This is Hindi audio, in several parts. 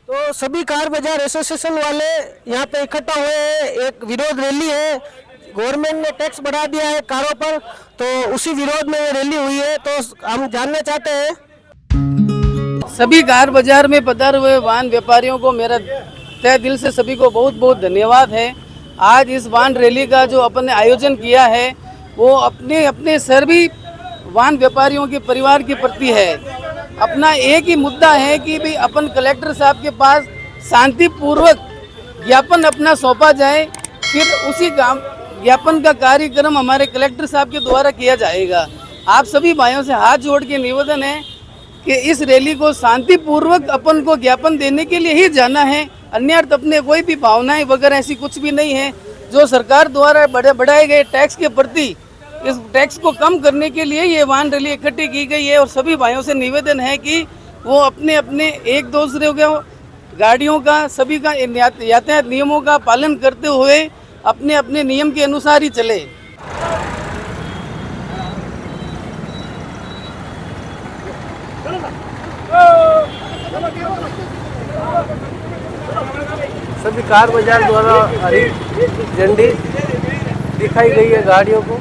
तो सभी कार बाजार एसोसिएशन वाले यहाँ पे इकट्ठा हुए हैं। एक विरोध रैली है, गवर्नमेंट ने टैक्स बढ़ा दिया है कारों पर, तो उसी विरोध में ये रैली हुई है। तो हम जानना चाहते हैं सभी कार बाजार में पधारे हुए वाहन व्यापारियों को मेरा तहे दिल से सभी को बहुत बहुत धन्यवाद है। आज इस वाहन रैली का जो अपन ने आयोजन किया है वो अपने अपने सभी वाहन व्यापारियों के परिवार के प्रति है। अपना एक ही मुद्दा है कि भाई अपन कलेक्टर साहब के पास शांतिपूर्वक ज्ञापन अपना सौंपा जाए, फिर उसी ज्ञापन का कार्यक्रम हमारे कलेक्टर साहब के द्वारा किया जाएगा। आप सभी भाइयों से हाथ जोड़ के निवेदन है कि इस रैली को शांतिपूर्वक अपन को ज्ञापन देने के लिए ही जाना है, अन्यथा अपने कोई भी भावनाएं वगैरह ऐसी कुछ भी नहीं है। जो सरकार द्वारा बढ़ाए गए टैक्स के प्रति इस टैक्स को कम करने के लिए ये वाहन रैली इकट्ठी की गई है। और सभी भाइयों से निवेदन है कि वो अपने अपने एक दूसरे के गाड़ियों का सभी का यातायात नियमों का पालन करते हुए अपने अपने नियम के अनुसार ही चले। सभी कार बाजार द्वारा हरी झंडी दिखाई गई है गाड़ियों को।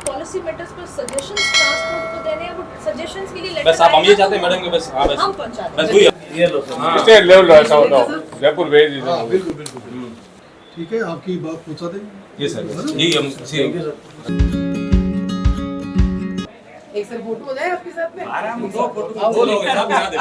पॉलिसी मैटर्स पर सजेशंस ट्रांसपोर्ट को देने हैं, वो सजेशंस के लिए लेटर बस आप हम ये चाहते हैं मैडम कि बस हां बस हम पहुंचा दें। बस वही ये लो स्टेट लेवल ऐसा होता हो जयपुर भेज दीजिए। बिल्कुल बिल्कुल ठीक है, आपकी बात पहुंचा देंगे। ये सर यही हम एक सर फोटो हो जाए आपके साथ में। आराम दो फोटो दो लोग हैं आप यहां दे।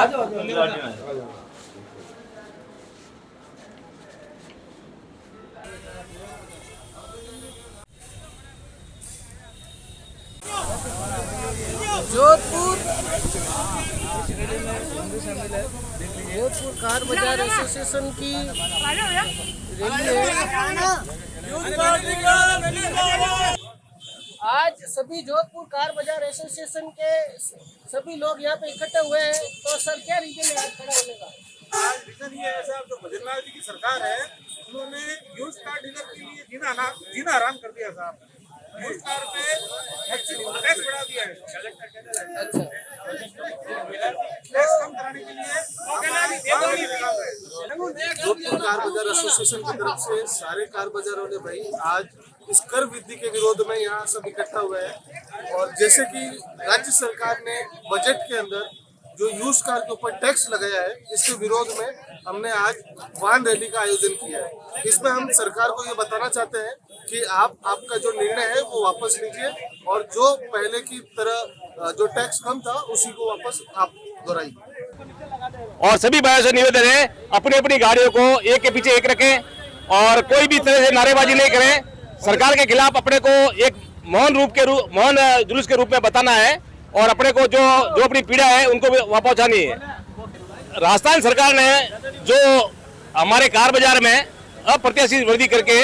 जोधपुर कार बाजार एसोसिएशन की रैली है। आज सभी जोधपुर कार बाजार एसोसिएशन के सभी लोग यहाँ पे इकट्ठे हुए हैं। तो सर क्या रीजन है आज खड़ा होने का? आज रीजन ये है साहब, जो भजनलाल जी की सरकार है उन्होंने यूज कार डीलर के लिए जीना हराम कर दिया साहब। यूज कार पे टैक्स बढ़ा दिया है। अच्छा, टैक्स कम कराने के लिए जोधपुर कार बाजार एसोसिएशन की तरफ से सारे कार बाजार वाले भाई आज इस कर वृद्धि के विरोध में यहाँ सब इकट्ठा हुए हैं। और जैसे कि राज्य सरकार ने बजट के अंदर जो यूज कार के ऊपर टैक्स लगाया है, इसके विरोध में हमने आज वाहन रैली का आयोजन किया है। इसमें हम सरकार को ये बताना चाहते हैं कि आपका जो निर्णय है वो वापस लीजिए और जो पहले की तरह जो टैक्स कम था उसी को वापस आप दोहराइए। और सभी भाइयों से निवेदन है अपनी अपनी गाड़ियों को एक के पीछे एक रखें और कोई भी तरह से नारेबाजी नहीं करें। सरकार के खिलाफ अपने को एक मौन जुलूस के रूप में बताना है और अपने को जो अपनी पीड़ा है उनको वहाँ पहुँचानी है। राजस्थान सरकार ने जो हमारे कार बाजार में अप्रत्याशित वृद्धि करके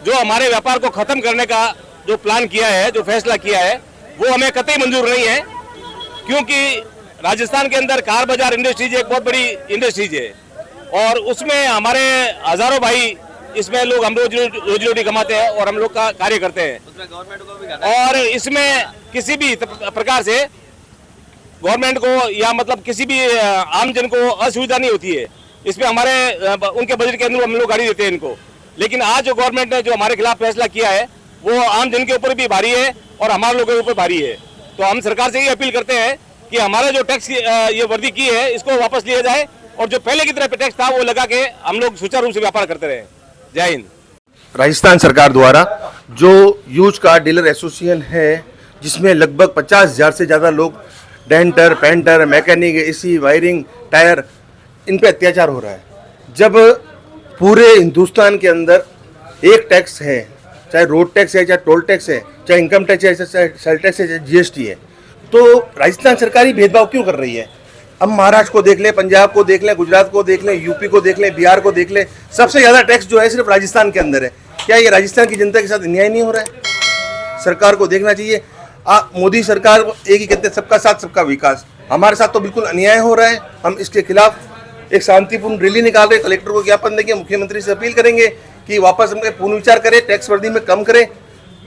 जो हमारे व्यापार को खत्म करने का जो प्लान किया है, जो फैसला किया है, वो हमें कतई मंजूर नहीं है। क्योंकि राजस्थान के अंदर कार बाजार इंडस्ट्रीज एक बहुत बड़ी इंडस्ट्रीज है और उसमें हमारे हजारों भाई इसमें लोग हम रोजी रोटी कमाते हैं और हम लोग का कार्य करते हैं। और इसमें किसी भी प्रकार से गवर्नमेंट को या मतलब किसी भी आम जन को असुविधा नहीं होती है। इसमें हमारे उनके बजट के अंदर हम लोग गाड़ी देते हैं इनको। लेकिन आज जो गवर्नमेंट ने जो हमारे खिलाफ फैसला किया है वो आम जन के ऊपर भी भारी है और हमारे लोगों के ऊपर भारी है। तो हम सरकार से ये अपील करते हैं कि हमारा जो टैक्स ये वर्दी की है इसको वापस लिया जाए और जो पहले की तरह टैक्स था वो लगा के हम लोग सुचारू रूप से व्यापार करते रहे। जय हिंद। राजस्थान सरकार द्वारा जो यूज कार डीलर एसोसिएशन है जिसमें लगभग 50,000 से ज़्यादा लोग denter, painter, mechanic, AC, wiring, tyre, इन पे अत्याचार हो रहा है। जब पूरे हिंदुस्तान के अंदर एक टैक्स है, चाहे रोड टैक्स है, चाहे टोल टैक्स है, चाहे इनकम टैक्स है, चाहे सेल टैक्स है, चाहे जीएसटी है, तो राजस्थान सरकार ही भेदभाव क्यों कर रही है? अब महाराष्ट्र को देख लें, पंजाब को देख लें, गुजरात को देख लें, यूपी को देख लें, बिहार को देख लें, सबसे ज़्यादा टैक्स जो है सिर्फ राजस्थान के अंदर है। क्या ये राजस्थान की जनता के साथ अन्याय नहीं हो रहा है? सरकार को देखना चाहिए। मोदी सरकार एक ही कहते हैं सबका साथ सबका विकास, हमारे साथ तो बिल्कुल अन्याय हो रहा है। हम इसके खिलाफ एक शांतिपूर्ण रैली निकाल रहे, कलेक्टर को ज्ञापन देंगे, मुख्यमंत्री से अपील करेंगे कि वापस हमें पुनः विचार करें, टैक्स वर्दी में कम करें,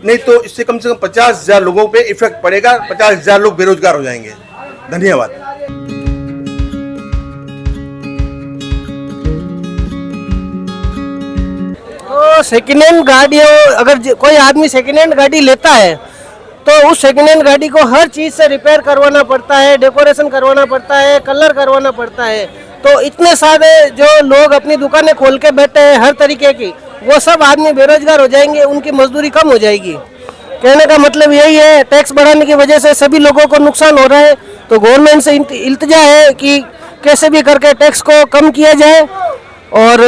नहीं तो इससे कम से कम 50,000 लोगों पे इफेक्ट पड़ेगा, 50,000 लोग बेरोजगार हो जाएंगे। धन्यवाद। तो सेकेंड हैंड गाड़ियों, अगर कोई आदमी सेकेंड हैंड गाड़ी लेता है तो उस सेकेंड हैंड गाड़ी को हर चीज़ से रिपेयर करवाना पड़ता है, डेकोरेशन करवाना पड़ता है, कलर करवाना पड़ता है। तो इतने सारे जो लोग अपनी दुकानें खोल के बैठे हैं हर तरीके की, वो सब आदमी बेरोजगार हो जाएंगे, उनकी मजदूरी कम हो जाएगी। कहने का मतलब यही है, टैक्स बढ़ाने की वजह से सभी लोगों को नुकसान हो रहा है। तो गवर्नमेंट से इल्तिजा है कि कैसे भी करके टैक्स को कम किया जाए और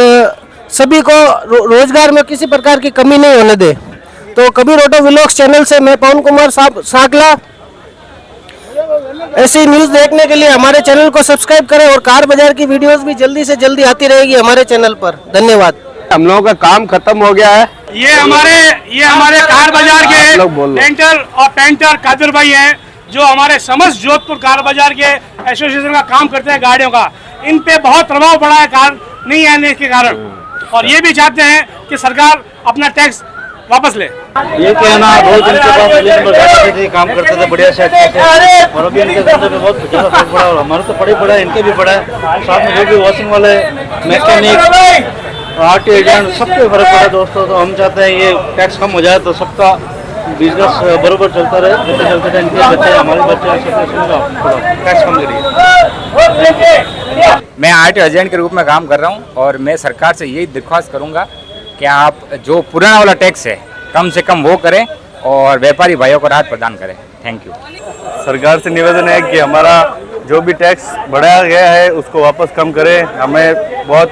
सभी को रोजगार में किसी प्रकार की कमी नहीं होने दे। तो कबीर ऑटो व्लॉग्स चैनल से मैं पवन कुमार सागला। ऐसी न्यूज़ देखने के लिए हमारे चैनल को सब्सक्राइब करें और कार बाजार की वीडियोस भी जल्दी से जल्दी आती रहेगी हमारे चैनल पर। धन्यवाद। हम लोगों का काम खत्म हो गया है। ये हमारे कार बाजार के डेंटल और पेंटर कादिर भाई हैं, जो हमारे समस्त जोधपुर कार बाजार के एसोसिएशन का काम करते हैं गाड़ियों का। इन पे बहुत प्रभाव पड़ा है कार नहीं आने के कारण, और ये भी चाहते हैं कि सरकार अपना टैक्स वापस ले। ये कहना बहुत दिन के बाद काम करते थे बढ़िया से अच्छे से, और अभी इनके धंधे में बहुत ज़्यादा फर्क पड़ा और हमारे तो पड़े पड़ा है, इनके भी पड़ा है। साथ में जो भी वॉशिंग वाले, मैकेनिक, आरटी एजेंट, सबके फर्क पड़ा दोस्तों। तो हम चाहते हैं ये टैक्स कम हो जाए तो सबका बिजनेस बराबर चलता रहे, जैसे चलते रहे। इनके बच्चे, हमारे बच्चे, टैक्स कम करिए। मैं आरटी एजेंट के रूप में काम कर रहा हूं और मैं सरकार से यही दरख्वास्त करूंगा कि आप जो पुराना वाला टैक्स है कम से कम वो करें और व्यापारी भाइयों को राहत प्रदान करें। Thank you. सरकार से निवेदन है कि हमारा जो भी टैक्स बढ़ाया गया है उसको वापस कम करें। हमें बहुत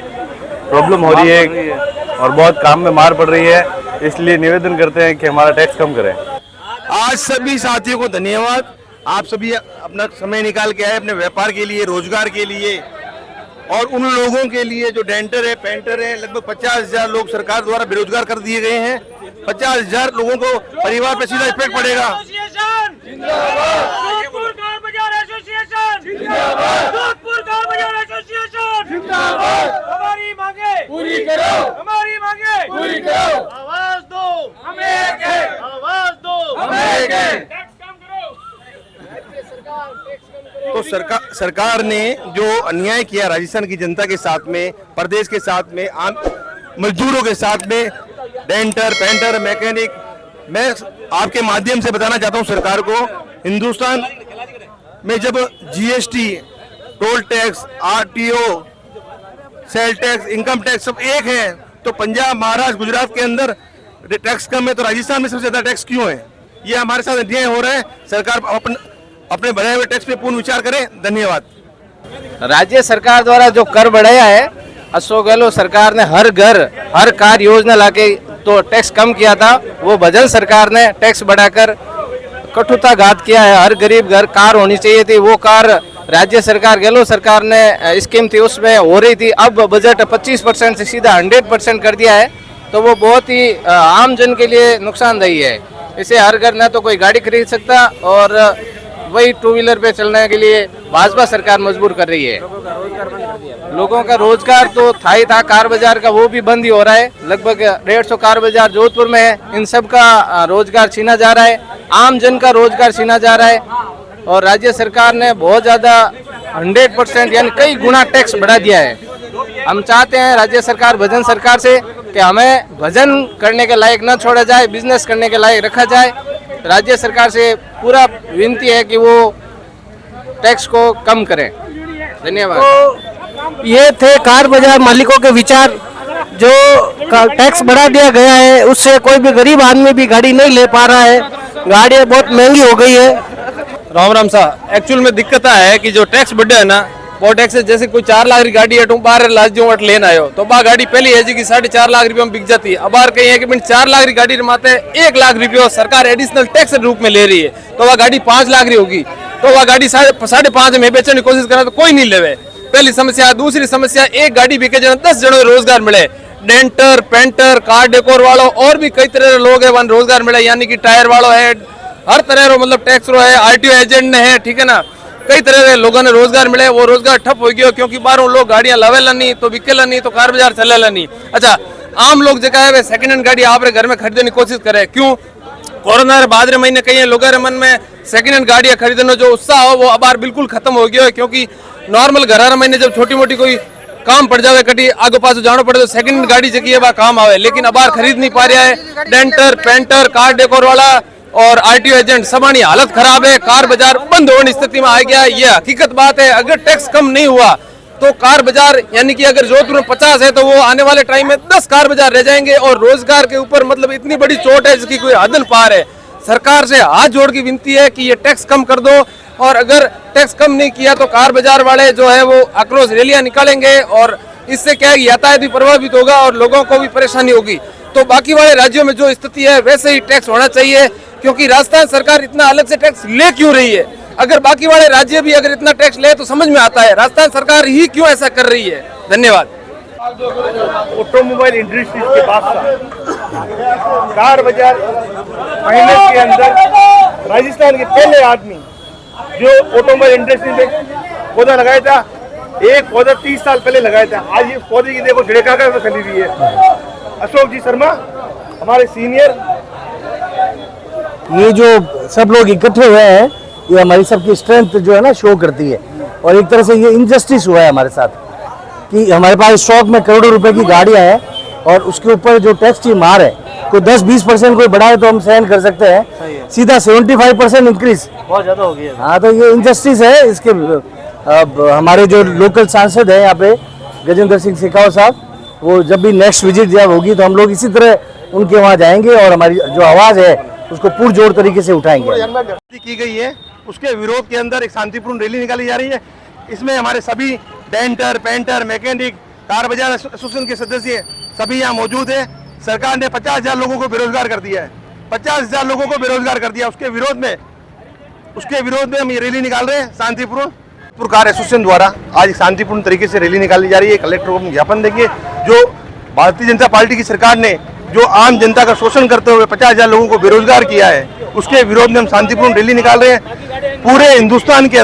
प्रॉब्लम हो रही है और बहुत काम में मार पड़ रही है, इसलिए निवेदन करते हैं कि हमारा टैक्स कम करें। आज सभी साथियों को धन्यवाद। आप सभी अपना समय निकाल के आए अपने व्यापार के लिए, रोजगार के लिए, और उन लोगों के लिए जो डेंटर है, पेंटर है। लगभग 50,000 लोग सरकार द्वारा बेरोजगार कर दिए गए हैं। 50,000 लोगों को परिवार पर सीधा इफेक्ट पड़ेगा। हमारी मांगे पूरी करो, हमारी मांगे पूरी करो। आवाज दो, हमें एक है। आवाज दो, हमें एक है। टैक्स कम करो। तो सरकार ने जो अन्याय किया राजस्थान की जनता के साथ में, प्रदेश के साथ में, आम मजदूरों के साथ में, डेंटर, पेंटर, मैकेनिक, मैं आपके माध्यम से बताना चाहता हूं सरकार को, हिंदुस्तान में जब GST, toll tax, RTO, sale tax, income tax सब एक है, तो पंजाब, महाराष्ट्र, गुजरात के अंदर टैक्स कम है, तो राजस्थान में सबसे ज्यादा टैक्स क्यों है? ये हमारे साथ अन्याय हो रहा है। सरकार अपने बढ़ाए हुए टैक्स पे पूर्ण विचार करें। धन्यवाद। राज्य सरकार द्वारा जो कर बढ़ाया है, अशोक गहलोत सरकार ने हर घर हर कार योजना लाके तो टैक्स कम किया था, वो भजन सरकार ने टैक्स बढ़ाकर कटुता घात किया है। हर गरीब घर कार होनी चाहिए थी, वो कार राज्य सरकार, गहलोत सरकार ने स्कीम थी उसमें हो रही थी। अब बजट 25% से सीधा 100% कर दिया है, तो वो बहुत ही आम जन के लिए नुकसानदेही है। इसे हर घर न तो कोई गाड़ी खरीद सकता और वही टू व्हीलर पे चलने के लिए भाजपा सरकार मजबूर कर रही है। लोगों का रोजगार तो था ही था, कार बाजार का वो भी बंद ही हो रहा है। लगभग 150 कार बाजार जोधपुर में है, इन सब का रोजगार छीना जा रहा है, आम जन का रोजगार छीना जा रहा है। और राज्य सरकार ने बहुत ज़्यादा 100% यानी कई गुना टैक्स बढ़ा दिया है। हम चाहते हैं राज्य सरकार, भजन सरकार से कि हमें भजन करने के लायक न छोड़ा जाए, बिजनेस करने के लायक रखा जाए। राज्य सरकार से पूरा विनती है कि वो टैक्स को कम करें। धन्यवाद। तो ये थे कार बाजार मालिकों के विचार। जो टैक्स बढ़ा दिया गया है उससे कोई भी गरीब आदमी भी गाड़ी नहीं ले पा रहा है, गाड़ियाँ बहुत महंगी हो गई है। राम राम सा एक्चुअल में दिक्कत है कि जो टैक्स बढ़े है ना, वो टैक्स जैसे कोई 4 लाख की गाड़ी है तो 12 लाख जो वट लेना आयो तो बा गाड़ी पहली है जी की 4.5 लाख रुपये में बिक जाती है। अब बार कही है कि 4 लाख की गाड़ी माते 1 लाख रुपये सरकार एडिशनल टैक्स रूप में ले रही है, तो वह गाड़ी 5 लाख की होगी, तो वह गाड़ी 5.5 में बेचने की कोशिश करा तो कोई नहीं लेवे। पहली समस्या। दूसरी समस्या, एक गाड़ी बिके जना 10 जनों रोजगार मिले, डेंटर, पेंटर, कार डेकोर वालों और भी कई तरह के लोग है वहाँ रोजगार मिले, यानी कि टायर वालों है, हर तरह रो मतलब टैक्स रो है, आरटीओ एजेंट ने है, ठीक है ना, कई तरह के लोगों ने रोजगार मिले। वो रोजगार ठप हो गया क्योंकि बाहरों लोग गाड़ियां लावेला नहीं, तो बिकेला नहीं, तो कार बाजार चलेला नहीं। अच्छा, आम लोग जगह है सेकंड हैंड गाड़ी आप घर में खरीदने की कोशिश करे, क्यों? कोरोना के बाद महीने कई लोगों के मन में सेकंड हैंड गाड़ियां खरीदने जो उत्साह हो वो अब बिल्कुल खत्म हो गया है, क्योंकि नॉर्मल घर महीने जब छोटी मोटी कोई काम पड़ जावे, कटी आगे पास जाना पड़े तो सेकंड हैंड गाड़ी जगह है काम आवे, लेकिन अब खरीद नहीं पा रहा है। डेंटर, पेंटर, कार डेकोर वाला और आरटीओ एजेंट सबकी हालत खराब है, कार बाजार बंद होने स्थिति में आ गया। ये हकीकत बात है। अगर टैक्स कम नहीं हुआ तो कार बाजार यानी कि अगर जोधपुर में 50 है तो वो आने वाले टाइम में 10 कार बाजार रह जाएंगे, और रोजगार के ऊपर मतलब इतनी बड़ी चोट है जिसकी कोई हद न पार है। सरकार से हाथ जोड़ की विनती है कि ये टैक्स कम कर दो, और अगर टैक्स कम नहीं किया तो कार बाजार वाले जो है वो आक्रोश रैलियां निकालेंगे, और इससे क्या है यातायात भी प्रभावित होगा और लोगों को भी परेशानी होगी। तो बाकी वाले राज्यों में जो स्थिति है वैसे ही टैक्स होना चाहिए, क्योंकि राजस्थान सरकार इतना अलग से टैक्स ले क्यों रही है? अगर बाकी वाले राज्य भी अगर इतना टैक्स ले तो समझ में आता है, राजस्थान सरकार ही क्यों ऐसा कर रही है। धन्यवाद। ऑटोमोबाइल इंडस्ट्रीज के पास कार बाजार महीने के अंदर राजस्थान के पहले आदमी जो ऑटोमोबाइल इंडस्ट्री में पौधा लगाया था, एक पौधा 30 साल पहले लगाया था। आज ये पौधे की देखो ढेका कर खली हुई है। अशोक जी शर्मा हमारे सीनियर। ये जो सब लोग इकट्ठे हुए हैं ये हमारी सबकी स्ट्रेंथ जो है ना शो करती है, और एक तरह से ये इनजस्टिस हुआ है हमारे साथ कि हमारे पास स्टॉक में करोड़ों रुपए की गाड़ियां हैं और उसके ऊपर जो टैक्स की मार है कोई 10-20% कोई बढ़ाए तो हम सहन कर सकते हैं, सीधा 75% इंक्रीज बहुत ज्यादा हो गया। हाँ, तो ये इनजस्टिस है। इसके अब हमारे जो लोकल सांसद हैं यहाँ पे गजेंद्र सिंह शेखावत साहब, वो जब भी नेक्स्ट विजिट जब होगी तो हम लोग इसी तरह उनके वहाँ जाएंगे और हमारी जो आवाज़ है उसको पुरजोर तरीके से उठाएंगे। की गई है उसके विरोध के अंदर एक शांतिपूर्ण रैली निकाली जा रही है। इसमें हमारे सभी डेंटर, पेंटर, मैकेनिक, कार बाजार एसोसिएशन के सदस्य सभी यहाँ मौजूद है। सरकार ने 50,000 लोगों को बेरोजगार कर दिया है, 50,000 लोगों को बेरोजगार कर दिया। उसके विरोध में हम ये रैली निकाल रहे हैं शांतिपूर्ण। कार एसोसिएशन द्वारा आज एक शांतिपूर्ण तरीके से रैली निकाली जा रही है। कलेक्टर को हम ज्ञापन देंगे। जो भारतीय जनता पार्टी की सरकार ने जो आम जनता का शोषण करते हुए 50,000 लोगों को बेरोजगार किया है, उसके विरोध में हम शांतिपूर्ण रैली निकाल रहे हैं। पूरे हिंदुस्तान के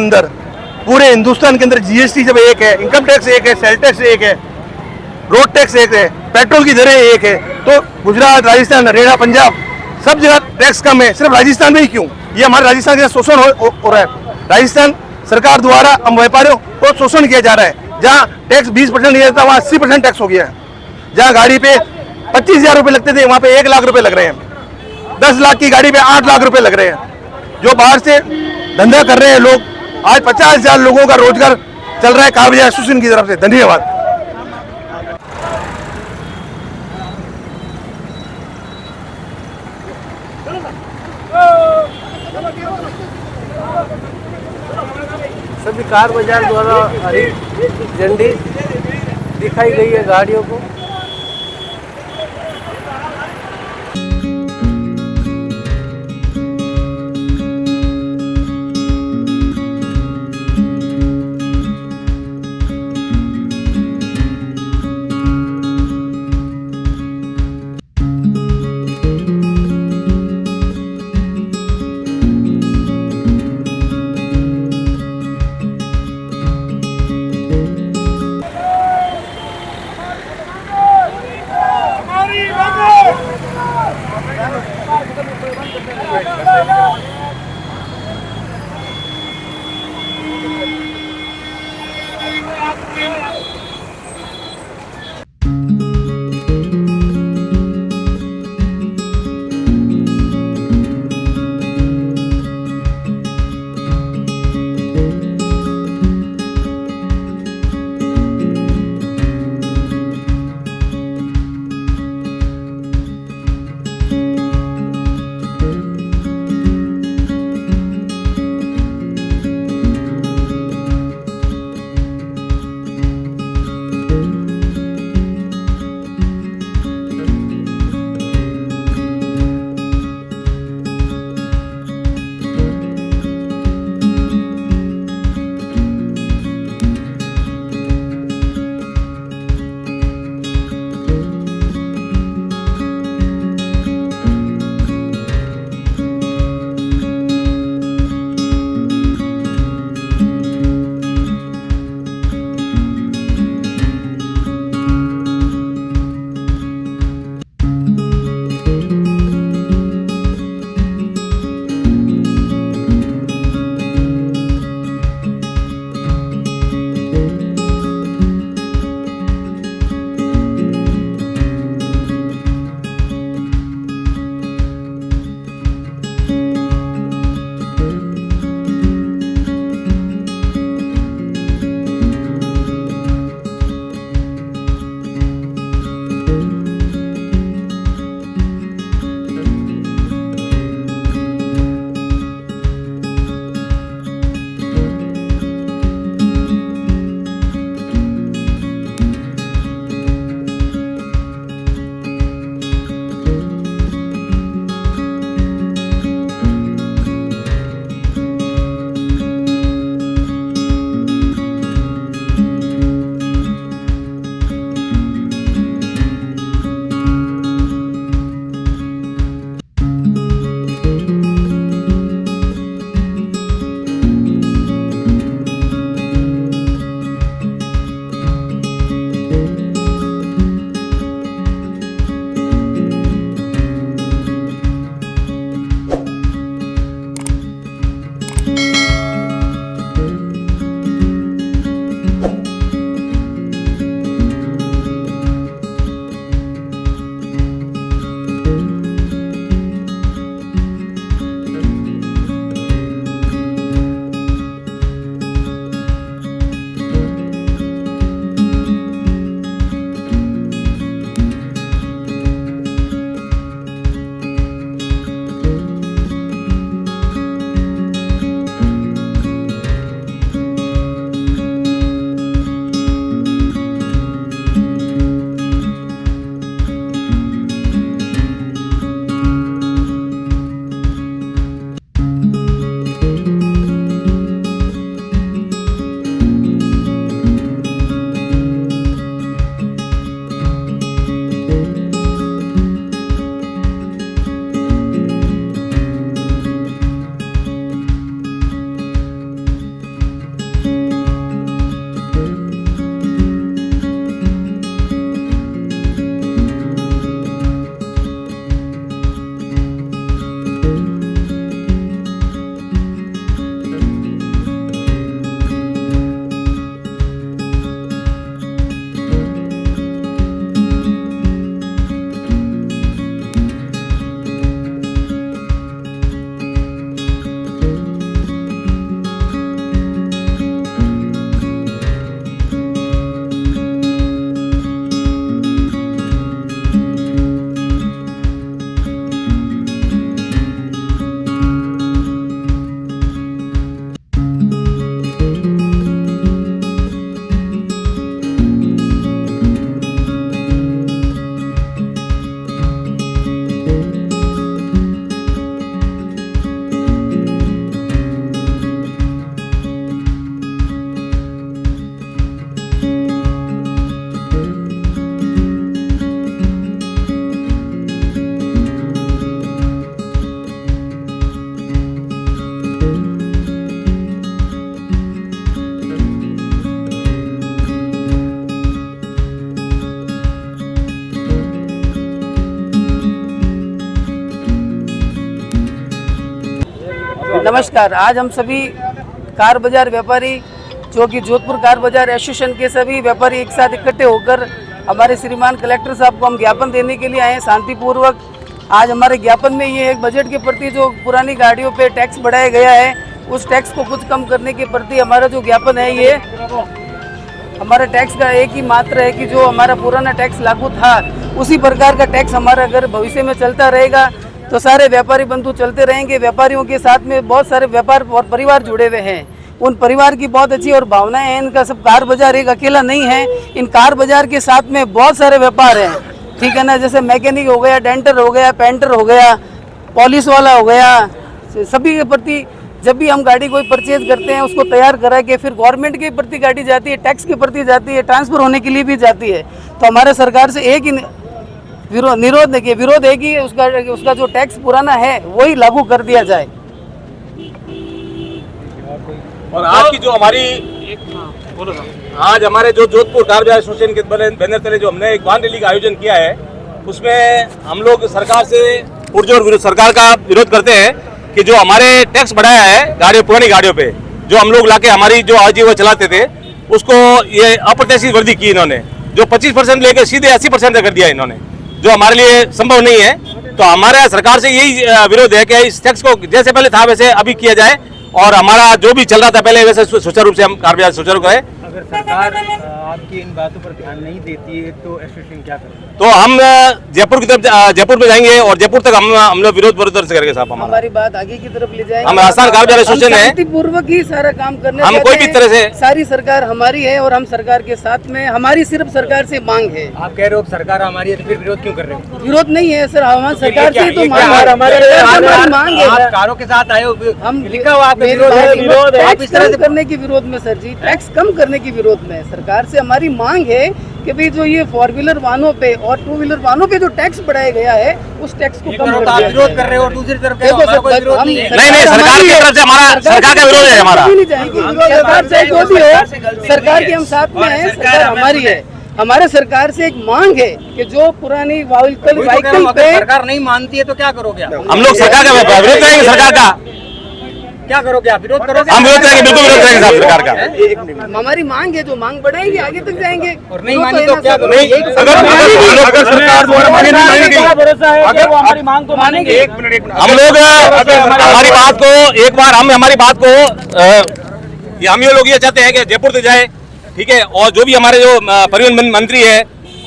अंदर जीएसटी जब एक है, इनकम टैक्स एक है, सेल टैक्स एक है, रोड टैक्स एक है, पेट्रोल की दरें एक है, तो गुजरात, राजस्थान, हरियाणा, पंजाब सब जगह टैक्स कम है, सिर्फ राजस्थान में ही क्यों? ये हमारे राजस्थान का शोषण हो रहा है। राजस्थान सरकार द्वारा हम व्यापारियों को शोषण किया जा रहा है। जहाँ टैक्स 20% नहीं रहता वहाँ 80% टैक्स हो गया है। जहाँ गाड़ी पे 25,000 रुपये लगते थे वहाँ पे 1 लाख रुपए लग रहे हैं। 10 लाख की गाड़ी पे 8 लाख रुपए लग रहे हैं। जो बाहर से धंधा कर रहे हैं लोग, आज 50,000 लोगों का रोजगार चल रहा है कार बाजार एसोसिएशन की तरफ से। धन्यवाद। सभी कार बाजार द्वारा हरी झंडी दिखाई गई है गाड़ियों को। नमस्कार। आज हम सभी कार बाजार व्यापारी जो कि जोधपुर कार बाजार एसोसिएशन के सभी व्यापारी एक साथ इकट्ठे होकर हमारे श्रीमान कलेक्टर साहब को हम ज्ञापन देने के लिए आए हैं शांतिपूर्वक। आज हमारे ज्ञापन में ये एक बजट के प्रति जो पुरानी गाड़ियों पे टैक्स बढ़ाया गया है उस टैक्स को कुछ कम करने के प्रति हमारा जो ज्ञापन है, ये हमारे टैक्स का एक ही मात्र है कि जो हमारा पुराना टैक्स लागू था उसी प्रकार का टैक्स हमारा अगर भविष्य में चलता रहेगा तो सारे व्यापारी बंधु चलते रहेंगे। व्यापारियों के साथ में बहुत सारे व्यापार और परिवार जुड़े हुए हैं, उन परिवार की बहुत अच्छी और भावनाएं हैं। इनका सब कार बाजार एक अकेला नहीं है, इन कार बाजार के साथ में बहुत सारे व्यापार हैं, ठीक है ना। जैसे मैकेनिक हो गया, डेंटर हो गया, पेंटर हो गया, पॉलिश वाला हो गया, सभी के प्रति जब भी हम गाड़ी कोई परचेज करते हैं उसको तैयार करा के फिर गवर्नमेंट के प्रति गाड़ी जाती है, टैक्स के प्रति जाती है, ट्रांसफर होने के लिए भी जाती है। तो हमारे सरकार से एक ही विरोध है कि उसका जो टैक्स पुराना है वही लागू कर दिया जाए। और आज की जो हमारी आज हमारे जो जोधपुर कार बाजार एसोसिएशन के बैनर तले जो हमने एक वाहन रैली का आयोजन किया है उसमें हम लोग सरकार से पुरजोर सरकार का विरोध करते हैं कि जो हमारे टैक्स बढ़ाया है पुरानी गाड़ियों पे, जो हम लोग लाके हमारी जो आजीविका चलाते थे उसको ये अप्रत्याशित वृद्धि की इन्होंने, जो 25% लेकर सीधे 80% कर दिया इन्होंने, जो हमारे लिए संभव नहीं है। तो हमारे सरकार से यही विरोध है कि इस टैक्स को जैसे पहले था वैसे अभी किया जाए और हमारा जो भी चल रहा था पहले वैसे सुचारू रूप से हम कार बाजार सुचारू करें। अगर सरकार आपकी इन बातों पर ध्यान नहीं देती है तो एसोसिएशन क्या करें? तो हम जयपुर की तरफ जयपुर में जाएंगे और जयपुर तक हम लोग विरोध प्रदर्शन करेंगे साहब। हमारी बात आगे की तरफ ले जाएंगे। हम राजस्थान कार बाजार एसोसिएशन है, शांतिपूर्वक ही सारा काम करने हम कोई भी तरह से सारी सरकार हमारी है और हम सरकार के साथ में, हमारी सिर्फ सरकार से मांग है। आप कह रहे हो सरकार हमारी है तो फिर विरोध क्यों कर रहे हो? विरोध नहीं है सर, हमारी सरकार से तो मांग है। आप कारों के साथ आए हो, हम लिखा हुआ आप विरोध है, आप इस तरह से करने के विरोध में सर जी, टैक्स कम करने के विरोध में सरकार से हमारी मांग है कि भाई जो ये 4 व्हीलर वाहनों पे और 2 व्हीलर वाहनों पे जो टैक्स बढ़ाया गया है उस टैक्स को कम कर दिया। आप विरोध कर रहे हो और दूसरी तरफ देखो सर, नहीं सरकार की तरफ से हमारा सरकार का विरोध है हमारा। सरकार चाहे जो भी हो, सरकार के हम साथ में है, सरकार हमारी है। हमारे सरकार से एक मांग है कि जो पुरानी व्हीकल पे सरकार नहीं मानती है तो क्या करोगे आप? हम लोग सरकार का विरोध करेंगे, सरकार का क्या करोगे आप? विरोध करोगे? हम विरोध करेंगे, बिल्कुल विरोध करेंगे साहब सरकार का। हमारी मांग है, जो मांग बढ़ाएगी आगे तक जाएंगे। और नहीं मानी तो क्या करोगे? अगर सरकार द्वारा हमारी मांग को मानेंगे। हम लोग हमारी बात को एक बार हमारी बात को हम ये लोग ये चाहते हैं कि जयपुर से जाए, ठीक है, और जो भी हमारे जो परिवहन मंत्री है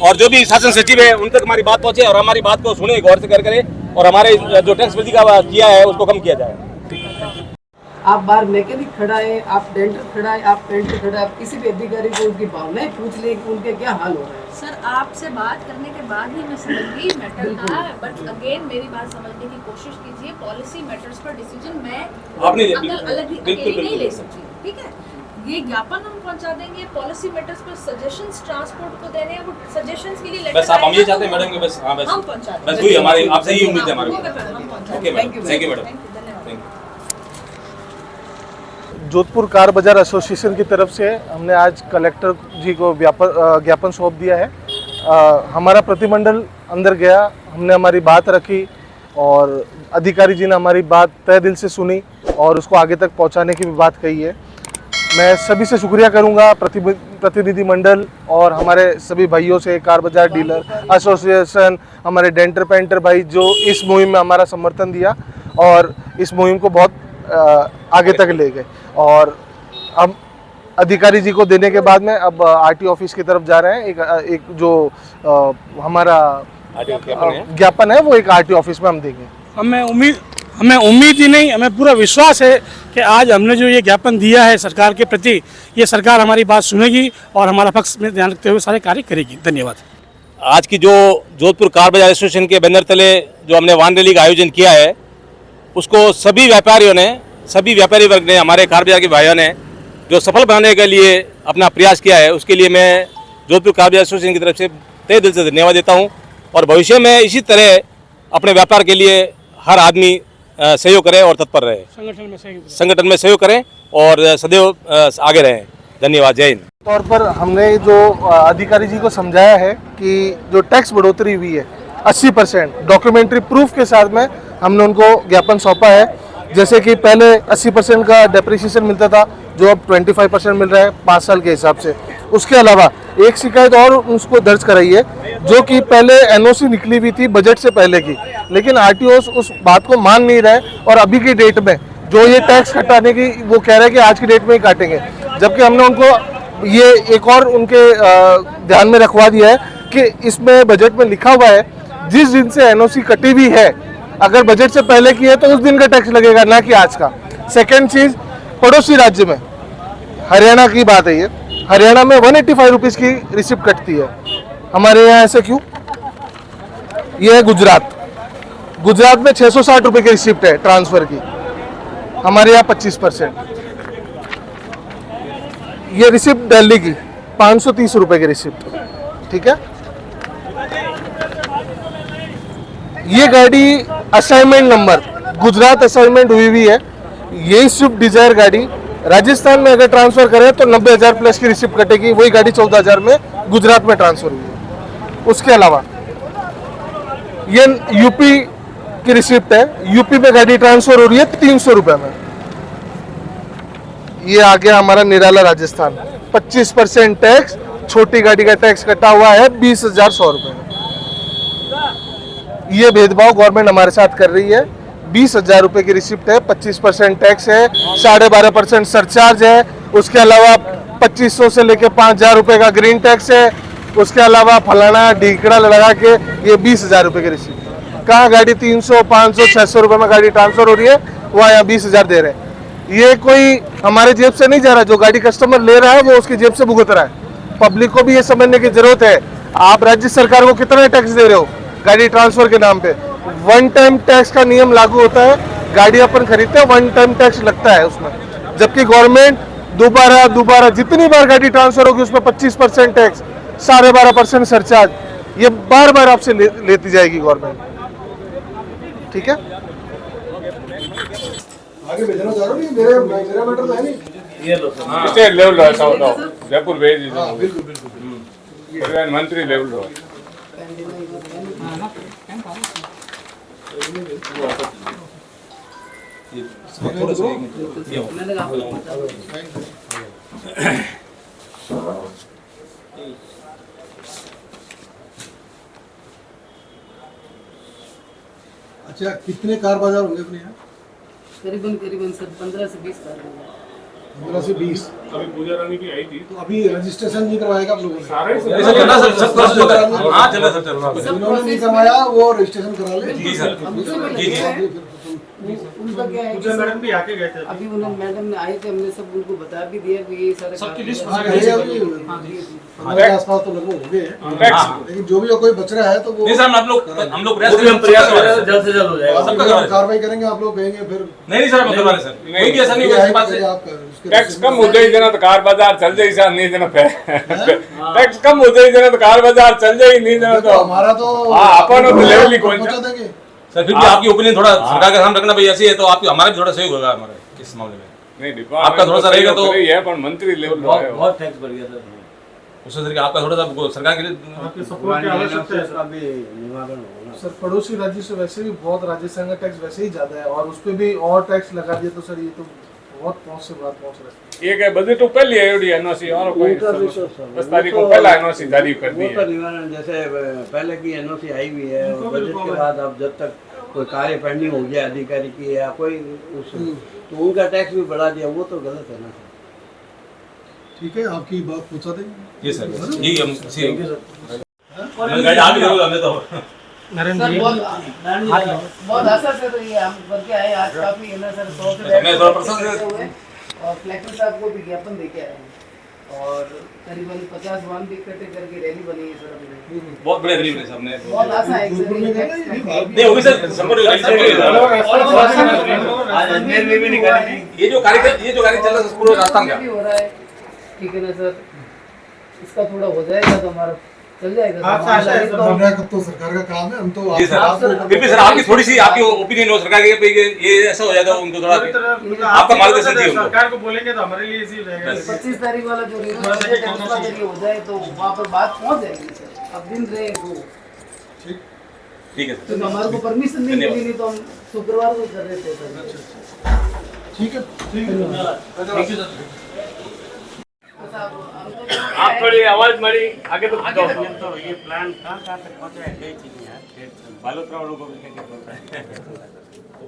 और जो भी शासन सचिव है उन तक हमारी बात पहुंचे और हमारी बात को सुने, गौर से करें और हमारे जो टैक्स वृद्धि का किया है उसको कम किया जाए। आप बाहर मैकेनिक खड़ा है, आप डेंटर खड़ा है, आप पेंटर खड़ा है, आप किसी भी अधिकारी को उनकी भावनाएं पूछ ले कि उनके क्या हाल हो रहा है। सर आपसे बात करने के बाद ही मैं समझ गई मैटर था, बट अगेन मेरी बात समझने की कोशिश कीजिए। पॉलिसी मैटर्स पर डिसीजन मैं अलग अकेली नहीं ले सकती, ठीक है। ये ज्ञापन हम पहुंचा देंगे, पॉलिसी मैटर्स पर सजेशंस ट्रांसपोर्ट को देने हैं, वो सजेशंस के लिए लेटर बस आप हम ये चाहते हैं मैडम कि बस हां बस हम पहुंचा देंगे। बस वही हमारी आपसे यही उम्मीद है हमारी। Okay madam, thank you madam. Jodhpur car बाजार एसोसिएशन की तरफ से हमने आज कलेक्टर जी को ज्ञापन सौंप दिया है। हमारा प्रतिमंडल अंदर गया, हमने हमारी बात रखी और अधिकारी जी ने हमारी बात तय दिल से सुनी और उसको आगे तक पहुंचाने की भी बात कही है। मैं सभी से शुक्रिया करूंगा, प्रतिनिधि मंडल और हमारे सभी भाइयों से, कार बाजार डीलर एसोसिएशन, हमारे डेंटर पेंटर भाई जो इस मुहिम में हमारा समर्थन दिया और इस मुहिम को बहुत आगे तक ले गए। और अब अधिकारी जी को देने के बाद में अब आरटी ऑफिस की तरफ जा रहे हैं। एक जो हमारा ज्ञापन है वो एक आरटी ऑफिस में हम देंगे। हमें उम्मीद ही नहीं, हमें पूरा विश्वास है कि आज हमने जो ये ज्ञापन दिया है सरकार के प्रति, ये सरकार हमारी बात सुनेगी और हमारा पक्ष में ध्यान रखते हुए सारे कार्य करेगी। धन्यवाद। आज की जो जोधपुर कार बाजार एसोसिएशन के बैनर तले जो हमने वाहन रैली का आयोजन किया है उसको सभी व्यापारियों ने, सभी व्यापारी वर्ग ने, हमारे कार बाजार के भाइयों ने जो सफल बनाने के लिए अपना प्रयास किया है उसके लिए मैं जोधपुर कार बाजार एसोसिएशन की तरफ से तहे दिल से धन्यवाद देता हूं और भविष्य में इसी तरह अपने व्यापार के लिए हर आदमी सहयोग करे और तत्पर रहे, संगठन में सहयोग करें और सदैव आगे रहें। धन्यवाद। जय हिंद। तौर पर हमने जो अधिकारी जी को समझाया है कि जो टैक्स बढ़ोतरी हुई है 80% डॉक्यूमेंट्री प्रूफ के साथ में हमने उनको ज्ञापन सौंपा है जैसे कि पहले 80% का डेप्रिसिएशन मिलता था, जो अब 25% मिल रहा है 5 साल के हिसाब से। उसके अलावा एक शिकायत और उसको दर्ज कराई है, जो कि पहले एनओसी निकली हुई थी बजट से पहले की, लेकिन आरटीओ उस बात को मान नहीं रहा है और अभी की डेट में जो ये टैक्स हटाने की वो कह रहे हैं कि आज की डेट में ही काटेंगे, जबकि हमने उनको ये एक और उनके ध्यान में रखवा दिया है कि इसमें बजट में लिखा हुआ है जिस दिन से एनओसी कटी हुई है, अगर बजट से पहले की है तो उस दिन का टैक्स लगेगा, ना कि आज का। सेकेंड चीज, पड़ोसी राज्य में हरियाणा की बात है, ये हरियाणा में 185 रुपीज़ की रिसिप्ट कटती है, हमारे यहाँ ऐसे क्यों? ये है गुजरात में 660 रुपये की रिसिप्ट है ट्रांसफर की, हमारे यहाँ 25%। ये रिसिप्ट दिल्ली की 530 रुपये की रिसिप्ट, ठीक है। ये गाड़ी असाइनमेंट नंबर गुजरात असाइनमेंट हुई हुई है, यही स्विफ्ट डिजायर गाड़ी राजस्थान में अगर ट्रांसफर करें तो 90,000 प्लस की रिसिप्ट कटेगी, वही गाड़ी 14,000 में गुजरात में ट्रांसफर हुई है। उसके अलावा ये यूपी की रिसिप्ट है, यूपी में गाड़ी ट्रांसफर हो रही है 300 रुपये में। ये आ गया हमारा निराला राजस्थान, 25% टैक्स, छोटी गाड़ी का टैक्स कटा हुआ है 20,100 रुपये में। ये भेदभाव गवर्नमेंट हमारे साथ कर रही है। 20,000 रुपये की रिसिप्ट है, 25% टैक्स है, 12.5% सरचार्ज है, उसके अलावा 2500 से लेके 5,000 रुपये का ग्रीन टैक्स है, उसके अलावा फलाना ढीकड़ा लगा के ये 20,000 रुपये की रिसिप्ट। कहाँ गाड़ी 300, 500, 600 रुपये में गाड़ी ट्रांसफर हो रही है, वहाँ यहाँ 20,000 दे रहे हैं। ये कोई हमारे जेब से नहीं जा रहा, जो गाड़ी कस्टमर ले रहा है वो उसकी जेब से भुगत रहा है। पब्लिक को भी ये समझने की जरूरत है, आप राज्य सरकार को कितना टैक्स दे रहे हो गाड़ी ट्रांसफर के नाम पे। वन टाइम टैक्स का नियम लागू होता है, गाड़ी अपन खरीदते हैं वन टाइम टैक्स लगता है उसमें, जबकि गवर्नमेंट दोबारा जितनी बार गाड़ी ट्रांसफर होगी उसमें 25% टैक्स, 12.5% सरचार्ज, ये बार आपसे लेती जाएगी गवर्नमेंट, ठीक है। आगे भेजना चाह रहा हूँ, मेरा मैटर तो है नहीं, ये लो स्टेट लेवल जयपुर भेज मंत्री लेवल अच्छा, कितने कार बाजार होंगे अपने यहाँ? करीबन सर 15 से 20 कार होंगे। 15 से 20। अभी पूजा रानी भी आई थी, तो अभी रजिस्ट्रेशन नहीं करवाएगा आप लोगों ने? जिन्होंने नहीं करवाया वो रजिस्ट्रेशन करा ले। उनका क्या है कि मैडम भी आके गए थे, अभी उन्होंने मैडम ने आए थे, हमने सब उनको बता भी दिया कि ये सारे सबकी लिस्ट 15 के आसपास तो लगभग हो गए हैं, लेकिन जो भी कोई बच रहा है तो वो हम लोग जल्द से जल्द हो जाएगा। कार्रवाई करेंगे, आप लोग कहेंगे फिर नहीं सर, मतलब सर नहीं भी ऐसा नहीं होगा, आप टैक्स कम हो जाए जना तो कार बाजार चल जाए, ऐसा नहीं जना टैक्स कम हो जाए जना तो कार बाजार चल जाए, नहीं जना तो हमारा तो अपन तो लेवल ही कौन पहुंचा देंगे। सर फिर भी आपकी ओपिनियन थोड़ा सरकार का ध्यान रखना भाई, ऐसी है तो आपकी हमारा भी थोड़ा सहयोग होगा हमारे इस मामले में। नहीं आपका थोड़ा सा रहेगा तो है, पर मंत्री लेवल बहुत टैक्स बढ़ गया सर, उस तरीके आपका थोड़ा सा सरकार के लिए आपके सपोर्ट की आवश्यकता है सर। सर पड़ोसी राज्य से वैसे भी बहुत, राजस्थान का टैक्स वैसे ही ज्यादा है और उस पर भी और टैक्स लगा दिया तो सर ये तो बहुत पहुंच से बात पहुंच रहा है। ये क्या बजट पहले है एनओसी और कोई 10 तारीख को पहला एनओसी जारी कर दी है। जैसे पहले की एनओसी आई हुई है और बजट के बाद अब जब तक कोई कार्य पेंडिंग हो गया अधिकारी की या कोई तो उनका टैक्स भी बढ़ा दिया, वो तो गलत है ना। ठीक है, आपकी बात पहुंचा देंगे। जी सर, जी हम आगे जरूर हमने तो सर बहुत आशा से तो ये हम करके आए आज, काफी है ना सर, 100 से मैं थोड़ा प्रसन्न और कलेक्टर साहब को विज्ञापन देके आए हैं और करीबन 50 वाहन भी इकट्ठे करके रैली बनी है सर हमने। बहुत बड़े गरीब है सबने, बहुत आशा है सर नहीं होगी सर, संपर्क ये जो कार्य चल रहा है पूरा रास्ता में हो रहा है, ठीक है ना सर, इसका थोड़ा हो जाएगा तो हमारा चल जाएगा। तो सरकार का काम है, हम तो जी सर, फिर भी सर आपकी थोड़ी सी आपकी ओपिनियन हो सरकार के ये ऐसा हो जाता है, उनको थोड़ा आपका मार्गदर्शन चाहिए उनको। सरकार को बोलेंगे तो हमारे लिए इजी रहेगा। 25 तारीख वाला जो रिव्यू हो जाए तो वहाँ पर बात पहुँच जाएगी सर, अब दिन रहे वो ठीक है सर, हमारे को परमिशन नहीं मिली, नहीं तो हम शुक्रवार को कर रहे थे सर। आप थोड़ी आवाज मारी आगे तो ये प्लान कहाँ तक पहुँचा है, कई चीजें हैं, बालोतरा वालों को भी क्या पता है।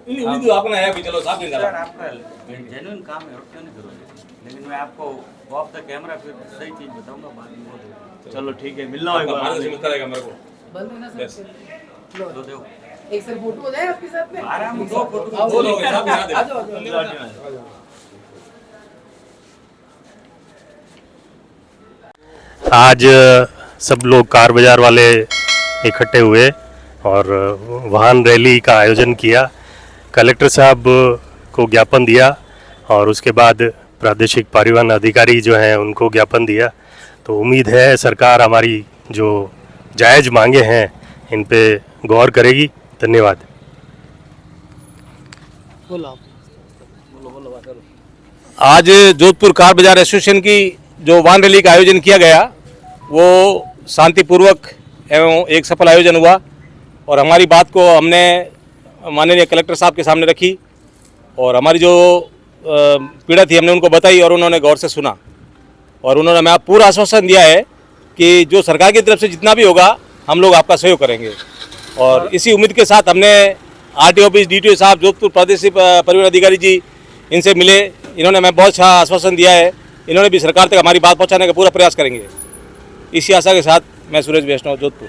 उम्मीद आपने आया कि चलो साफ नहीं सर करा। आपका जेन्युइन काम है और क्यों नहीं करोगे, लेकिन मैं आपको ऑफ द कैमरा फिर सही चीज बताऊंगा बाद में। चलो ठीक है, मिलना होगा मिलता रहेगा मेरे को। बंद है ना सर? दो दो एक सर फोटो हो जाए आपके साथ में? आराम दो फोटो आओ, दो लोग हैं, साहब, यहाँ देखो। आ जाओ, आ जाओ। आज सब लोग कार बाजार वाले इकट्ठे हुए और वाहन रैली का आयोजन किया। कलेक्टर साहब को ज्ञापन दिया और उसके बाद प्रादेशिक परिवहन अधिकारी जो हैं उनको ज्ञापन दिया। तो उम्मीद है सरकार हमारी जो जायज़ मांगे हैं इन पे गौर करेगी। धन्यवाद। आज जोधपुर कार बाजार एसोसिएशन की जो वाहन रैली का आयोजन किया गया वो शांतिपूर्वक एवं एक सफल आयोजन हुआ और हमारी बात को हमने माननीय कलेक्टर साहब के सामने रखी और हमारी जो पीड़ा थी हमने उनको बताई और उन्होंने गौर से सुना और उन्होंने हमें पूरा आश्वासन दिया है कि जो सरकार की तरफ से जितना भी होगा हम लोग आपका सहयोग करेंगे। और इसी उम्मीद के साथ हमने आरटीओ ऑफिस डीटीओ साहब जोधपुर प्रादेशिक परिवहन अधिकारी जी इनसे मिले। इन्होंने हमें बहुत अच्छा आश्वासन दिया है। इन्होंने भी सरकार तक हमारी बात पहुंचाने का पूरा प्रयास करेंगे। इसी आशा के साथ मैं सुरेश वैष्णव जोधपुर।